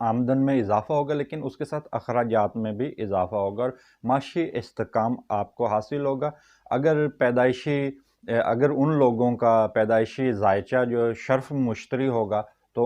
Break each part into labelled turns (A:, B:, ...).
A: آمدن میں اضافہ ہوگا، لیکن اس کے ساتھ اخراجات میں بھی اضافہ ہوگا اور معاشی استحکام آپ کو حاصل ہوگا۔ اگر ان لوگوں کا پیدائشی ذائچہ جو شرف مشتری ہوگا تو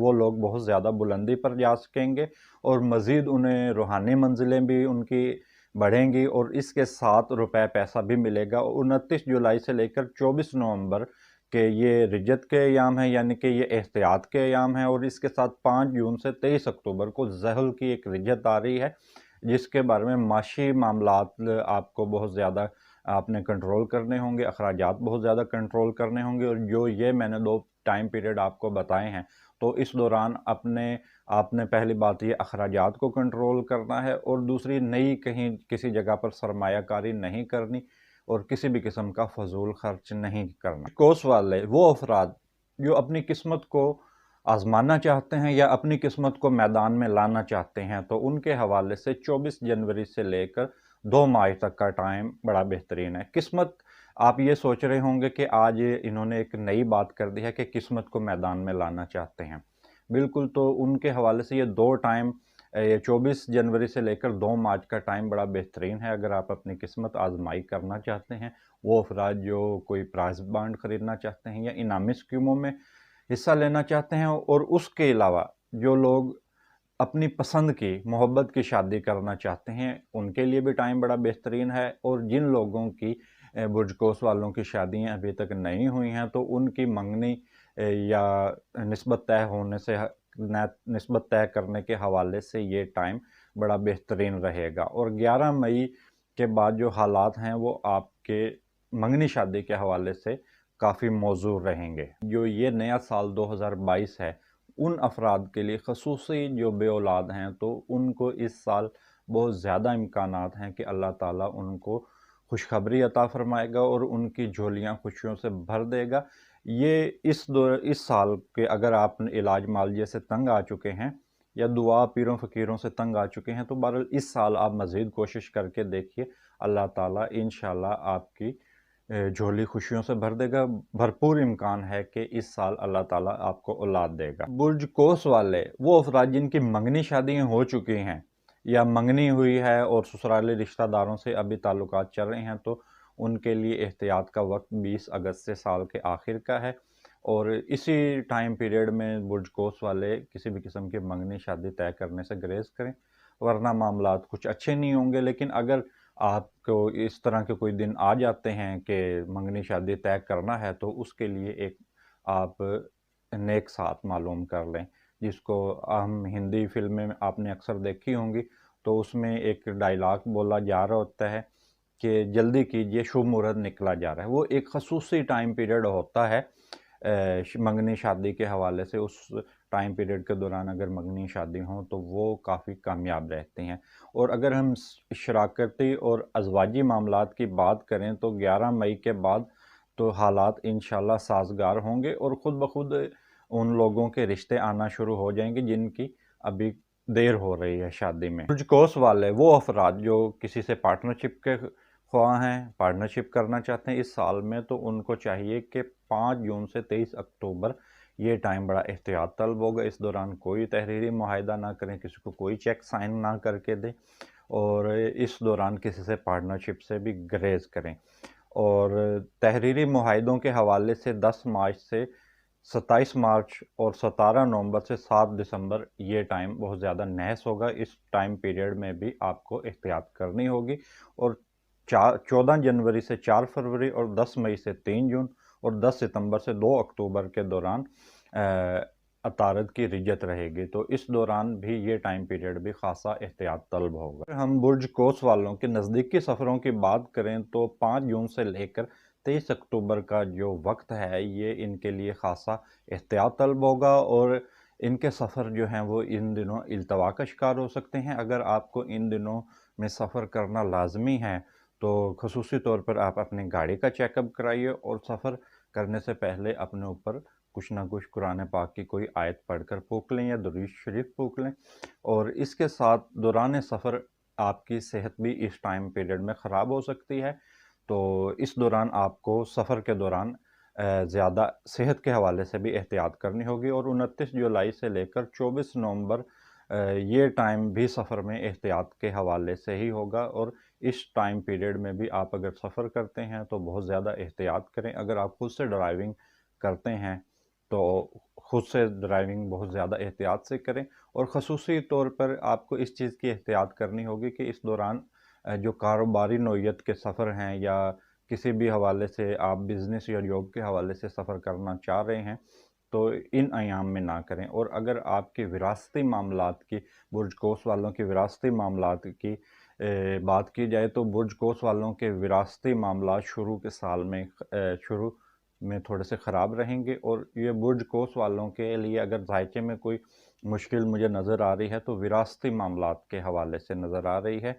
A: وہ لوگ بہت زیادہ بلندی پر جا سکیں گے اور مزید انہیں روحانی منزلیں بھی ان کی بڑھیں گی، اور اس کے ساتھ روپے پیسہ بھی ملے گا۔ 29 جولائی سے لے کر 24 نومبر کہ یہ رجت کے ایام ہیں، یعنی کہ یہ احتیاط کے ایام ہیں، اور اس کے ساتھ 5 جون سے 23 اکتوبر کو ذہل کی ایک رجت آ رہی ہے، جس کے بارے میں معاشی معاملات آپ کو بہت زیادہ آپ نے کنٹرول کرنے ہوں گے، اخراجات بہت زیادہ کنٹرول کرنے ہوں گے، اور جو یہ میں نے 2 ٹائم پیریڈ آپ کو بتائے ہیں، تو اس دوران آپ نے پہلی بات یہ اخراجات کو کنٹرول کرنا ہے، اور دوسری نئی کہیں کسی جگہ پر سرمایہ کاری نہیں کرنی اور کسی بھی قسم کا فضول خرچ نہیں کرنا۔ کوس والے وہ افراد جو اپنی قسمت کو آزمانا چاہتے ہیں یا اپنی قسمت کو میدان میں لانا چاہتے ہیں، تو ان کے حوالے سے 24 جنوری سے لے کر 2 مارچ تک کا ٹائم بڑا بہترین ہے۔ قسمت، آپ یہ سوچ رہے ہوں گے کہ آج انہوں نے ایک نئی بات کر دی ہے کہ قسمت کو میدان میں لانا چاہتے ہیں، بالکل، تو ان کے حوالے سے یہ 2 ٹائم 24 جنوری سے لے کر 2 مارچ کا ٹائم بڑا بہترین ہے اگر آپ اپنی قسمت آزمائی کرنا چاہتے ہیں۔ وہ افراد جو کوئی پرائز بانڈ خریدنا چاہتے ہیں یا انعامی اسکیموں میں حصہ لینا چاہتے ہیں، اور اس کے علاوہ جو لوگ اپنی پسند کی محبت کی شادی کرنا چاہتے ہیں، ان کے لیے بھی ٹائم بڑا بہترین ہے، اور جن لوگوں کی برج کوس والوں کی شادیاں ابھی تک نہیں ہوئی ہیں تو ان کی منگنی یا نسبت طے کرنے کے حوالے سے یہ ٹائم بڑا بہترین رہے گا، اور 11 مئی کے بعد جو حالات ہیں وہ آپ کے منگنی شادی کے حوالے سے کافی موزوں رہیں گے۔ جو یہ نیا سال 2022 ہے، ان افراد کے لیے خصوصی جو بے اولاد ہیں تو ان کو اس سال بہت زیادہ امکانات ہیں کہ اللہ تعالیٰ ان کو خوشخبری عطا فرمائے گا اور ان کی جھولیاں خوشیوں سے بھر دے گا۔ یہ اس سال کے اگر آپ علاج معالجے سے تنگ آ چکے ہیں یا دعا پیروں فقیروں سے تنگ آ چکے ہیں، تو بہرحال اس سال آپ مزید کوشش کر کے دیکھیے، اللہ تعالیٰ انشاءاللہ آپ کی جھولی خوشیوں سے بھر دے گا۔ بھرپور امکان ہے کہ اس سال اللہ تعالیٰ آپ کو اولاد دے گا۔ برج کوس والے وہ افراد جن کی منگنی شادیاں ہو چکی ہیں یا منگنی ہوئی ہے اور سسرالی رشتہ داروں سے ابھی تعلقات چل رہے ہیں، تو ان کے لیے احتیاط کا وقت 20 اگست سے سال کے آخر کا ہے، اور اسی ٹائم پیریڈ میں برج کوس والے کسی بھی قسم کی منگنی شادی طے کرنے سے گریز کریں، ورنہ معاملات کچھ اچھے نہیں ہوں گے۔ لیکن اگر آپ کو اس طرح کے کوئی دن آ جاتے ہیں کہ منگنی شادی طے کرنا ہے، تو اس کے لیے ایک آپ نیک ساتھ معلوم کر لیں، جس کو ہم ہندی فلمیں آپ نے اکثر دیکھی ہوں گی، تو اس میں ایک ڈائلاگ بولا جا رہا ہوتا ہے کہ جلدی کیجئے شبھ مہورت نکلا جا رہا ہے۔ وہ ایک خصوصی ٹائم پیریڈ ہوتا ہے منگنی شادی کے حوالے سے۔ اس ٹائم پیریڈ کے دوران اگر منگنی شادی ہوں تو وہ کافی کامیاب رہتے ہیں، اور اگر ہم شراکتی اور ازواجی معاملات کی بات کریں تو 11 مئی کے بعد تو حالات انشاءاللہ سازگار ہوں گے، اور خود بخود ان لوگوں کے رشتے آنا شروع ہو جائیں گے جن کی ابھی دیر ہو رہی ہے شادی میں۔ برج کوس والے وہ افراد جو کسی سے پارٹنرشپ کے خواہاں ہیں، پارٹنرشپ کرنا چاہتے ہیں اس سال میں، تو ان کو چاہیے کہ 5 جون سے 23 اکتوبر یہ ٹائم بڑا احتیاط طلب ہوگا۔ اس دوران کوئی تحریری معاہدہ نہ کریں، کسی کو کوئی چیک سائن نہ کر کے دیں، اور اس دوران کسی سے پارٹنرشپ سے بھی گریز کریں۔ اور تحریری معاہدوں کے حوالے سے 10 مارچ سے 27 مارچ اور 17 نومبر سے 7 دسمبر یہ ٹائم بہت زیادہ نحس ہوگا۔ اس ٹائم پیریڈ میں بھی آپ کو احتیاط کرنی ہوگی، اور 14 جنوری سے 4 فروری اور 10 مئی سے 3 جون اور 10 ستمبر سے 2 اکتوبر کے دوران عطارد کی رجت رہے گی، تو اس دوران بھی یہ ٹائم پیریڈ بھی خاصا احتیاط طلب ہوگا۔ ہم برج کوس والوں کے نزدیکی سفروں کی بات کریں تو 5 جون سے لے کر 23 اکتوبر کا جو وقت ہے یہ ان کے لیے خاصا احتیاط طلب ہوگا، اور ان کے سفر جو ہیں وہ ان دنوں التوا کا شکار ہو سکتے ہیں۔ اگر آپ کو ان دنوں میں سفر کرنا لازمی ہے تو خصوصی طور پر آپ اپنی گاڑی کا چیک اپ کرائیے، اور سفر کرنے سے پہلے اپنے اوپر کچھ نہ کچھ قرآن پاک کی کوئی آیت پڑھ کر پھونک لیں یا درود شریف پھونک لیں۔ اور اس کے ساتھ دوران سفر آپ کی صحت بھی اس ٹائم پیریڈ میں خراب ہو سکتی ہے، تو اس دوران آپ کو سفر کے دوران زیادہ صحت کے حوالے سے بھی احتیاط کرنی ہوگی، اور 29 جولائی سے لے کر 24 نومبر یہ ٹائم بھی سفر میں احتیاط کے حوالے سے ہی ہوگا، اور اس ٹائم پیریڈ میں بھی آپ اگر سفر کرتے ہیں تو بہت زیادہ احتیاط کریں۔ اگر آپ خود سے ڈرائیونگ کرتے ہیں تو خود سے ڈرائیونگ بہت زیادہ احتیاط سے کریں، اور خصوصی طور پر آپ کو اس چیز کی احتیاط کرنی ہوگی کہ اس دوران جو کاروباری نوعیت کے سفر ہیں یا کسی بھی حوالے سے آپ بزنس یا جاب کے حوالے سے سفر کرنا چاہ رہے ہیں تو ان ایام میں نہ کریں۔ اور اگر آپ کے وراثتی معاملات کی، برج قوس والوں کے وراثتی معاملات کی بات کی جائے تو برج قوس والوں کے وراثتی معاملات شروع میں تھوڑے سے خراب رہیں گے، اور یہ برج قوس والوں کے لیے اگر ذائقے میں کوئی مشکل مجھے نظر آ رہی ہے تو وراثتی معاملات کے حوالے سے نظر آ رہی ہے،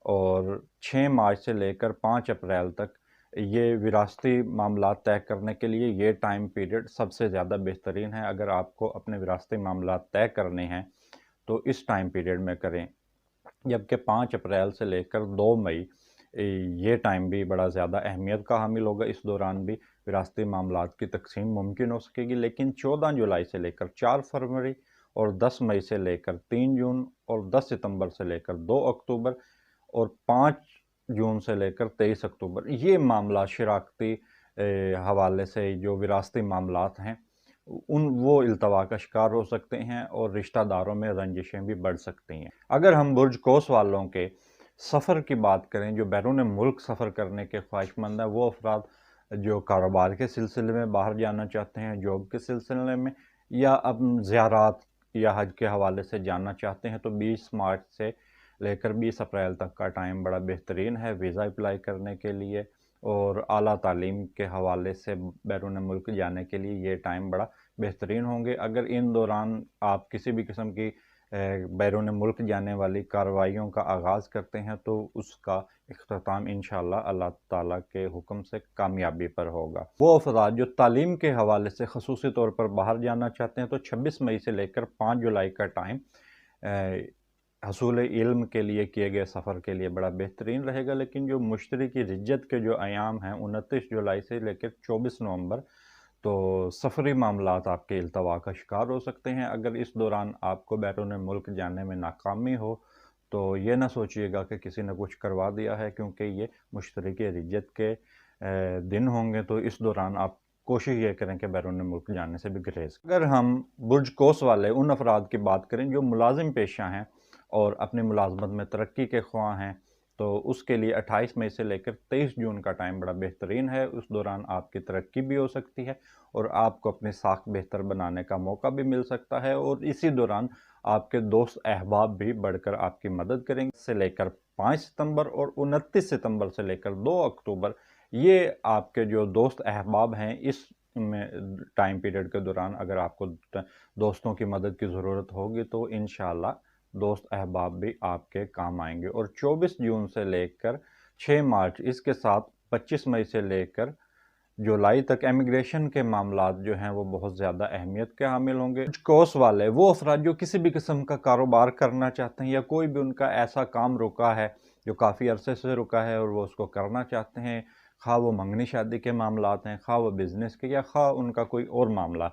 A: اور 6 مارچ سے لے کر 5 اپریل تک یہ وراثتی معاملات طے کرنے کے لیے یہ ٹائم پیریڈ سب سے زیادہ بہترین ہے۔ اگر آپ کو اپنے وراثتی معاملات طے کرنے ہیں تو اس ٹائم پیریڈ میں کریں، جبکہ 5 اپریل سے لے کر 2 مئی یہ ٹائم بھی بڑا زیادہ اہمیت کا حامل ہوگا۔ اس دوران بھی وراثتی معاملات کی تقسیم ممکن ہو سکے گی، لیکن 14 جولائی سے لے کر 4 فروری اور 10 مئی سے لے کر 3 جون اور 10 ستمبر سے لے کر 2 اکتوبر اور 5 جون سے لے کر 23 اکتوبر یہ معاملات شراکتی حوالے سے جو وراثتی معاملات ہیں وہ التوا کا شکار ہو سکتے ہیں، اور رشتہ داروں میں رنجشیں بھی بڑھ سکتی ہیں۔ اگر ہم برج قوس والوں کے سفر کی بات کریں، جو بیرون ملک سفر کرنے کے خواہش مند ہیں، وہ افراد جو کاروبار کے سلسلے میں باہر جانا چاہتے ہیں، جاب کے سلسلے میں، یا اب زیارات یا حج کے حوالے سے جانا چاہتے ہیں، تو 20 مارچ سے لے کر 20 اپریل تک کا ٹائم بڑا بہترین ہے ویزا اپلائی کرنے کے لیے، اور اعلیٰ تعلیم کے حوالے سے بیرون ملک جانے کے لیے یہ ٹائم بڑا بہترین ہوں گے۔ اگر ان دوران آپ کسی بھی قسم کی بیرون ملک جانے والی کارروائیوں کا آغاز کرتے ہیں تو اس کا اختتام انشاءاللہ اللہ تعالیٰ کے حکم سے کامیابی پر ہوگا۔ وہ افراد جو تعلیم کے حوالے سے خصوصی طور پر باہر جانا چاہتے ہیں تو 26 مئی سے لے کر 5 جولائی کا ٹائم حصول علم کے لیے کیے گئے سفر کے لیے بڑا بہترین رہے گا، لیکن جو مشترکی رجت کے جو ایام ہیں 29 جولائی سے لے کر 24 نومبر تو سفری معاملات آپ کے التوا کا شکار ہو سکتے ہیں۔ اگر اس دوران آپ کو بیرون ملک جانے میں ناکامی ہو تو یہ نہ سوچئے گا کہ کسی نے کچھ کروا دیا ہے، کیونکہ یہ مشترکی رجت کے دن ہوں گے، تو اس دوران آپ کوشش یہ کریں کہ بیرون ملک جانے سے بھی گریز۔ اگر ہم برج قوس والے ان افراد کی بات کریں جو ملازم پیشہ ہیں اور اپنی ملازمت میں ترقی کے خواہاں ہیں، تو اس کے لیے 28 مئی سے لے کر 23 جون کا ٹائم بڑا بہترین ہے۔ اس دوران آپ کی ترقی بھی ہو سکتی ہے اور آپ کو اپنی ساکھ بہتر بنانے کا موقع بھی مل سکتا ہے، اور اسی دوران آپ کے دوست احباب بھی بڑھ کر آپ کی مدد کریں گے۔ سے لے کر 5 ستمبر اور 29 ستمبر سے لے کر 2 اکتوبر یہ آپ کے جو دوست احباب ہیں، اس میں ٹائم پیریڈ کے دوران اگر آپ کو دوستوں کی مدد کی ضرورت ہوگی تو انشاءاللہ دوست احباب بھی آپ کے کام آئیں گے۔ اور 24 جون سے لے کر 6 مارچ اس کے ساتھ 25 مئی سے لے کر جولائی تک امیگریشن کے معاملات جو ہیں وہ بہت زیادہ اہمیت کے حامل ہوں گے۔ قوس والے وہ افراد جو کسی بھی قسم کا کاروبار کرنا چاہتے ہیں یا کوئی بھی ان کا ایسا کام رکا ہے جو کافی عرصے سے رکا ہے اور وہ اس کو کرنا چاہتے ہیں، خواہ وہ منگنی شادی کے معاملات ہیں، خواہ وہ بزنس کے، یا خواہ ان کا کوئی اور معاملہ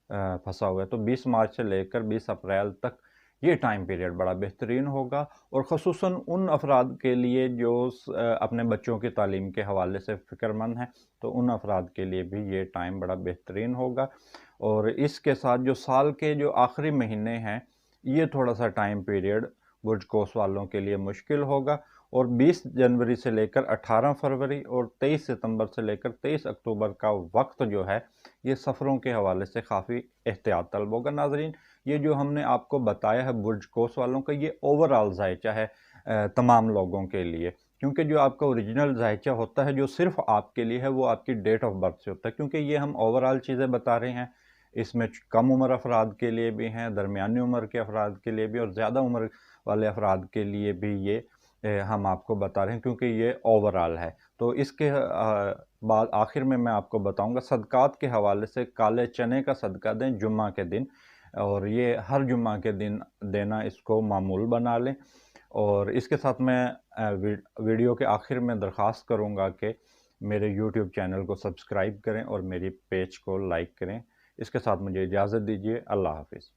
A: پھنسا ہوا ہے، تو 20 مارچ سے لے کر 20 اپریل تک یہ ٹائم پیریڈ بڑا بہترین ہوگا، اور خصوصاً ان افراد کے لیے جو اپنے بچوں کی تعلیم کے حوالے سے فکر مند ہیں، تو ان افراد کے لیے بھی یہ ٹائم بڑا بہترین ہوگا۔ اور اس کے ساتھ جو سال کے جو آخری مہینے ہیں یہ تھوڑا سا ٹائم پیریڈ برج قوس والوں کے لیے مشکل ہوگا، اور 20 جنوری سے لے کر 18 فروری اور 23 ستمبر سے لے کر 23 اکتوبر کا وقت جو ہے یہ سفروں کے حوالے سے کافی احتیاط طلب ہوگا۔ ناظرین، یہ جو ہم نے آپ کو بتایا ہے برج قوس والوں کا، یہ اوورآل ذائچہ ہے تمام لوگوں کے لیے، کیونکہ جو آپ کا اوریجنل ذائچہ ہوتا ہے جو صرف آپ کے لیے ہے وہ آپ کی ڈیٹ آف برتھ سے ہوتا ہے، کیونکہ یہ ہم اوورآل چیزیں بتا رہے ہیں، اس میں کم عمر افراد کے لیے بھی ہیں، درمیانی عمر کے افراد کے لیے بھی، اور زیادہ عمر والے افراد کے لیے بھی یہ ہم آپ کو بتا رہے ہیں، کیونکہ یہ اوورآل ہے۔ تو اس کے بعد آخر میں آپ کو بتاؤں گا صدقات کے حوالے سے کالے چنے کا صدقہ دیں جمعہ کے دن، اور یہ ہر جمعہ کے دن دینا اس کو معمول بنا لیں۔ اور اس کے ساتھ میں ویڈیو کے آخر میں درخواست کروں گا کہ میرے یوٹیوب چینل کو سبسکرائب کریں اور میری پیج کو لائک کریں۔ اس کے ساتھ مجھے اجازت دیجیے۔ اللہ حافظ۔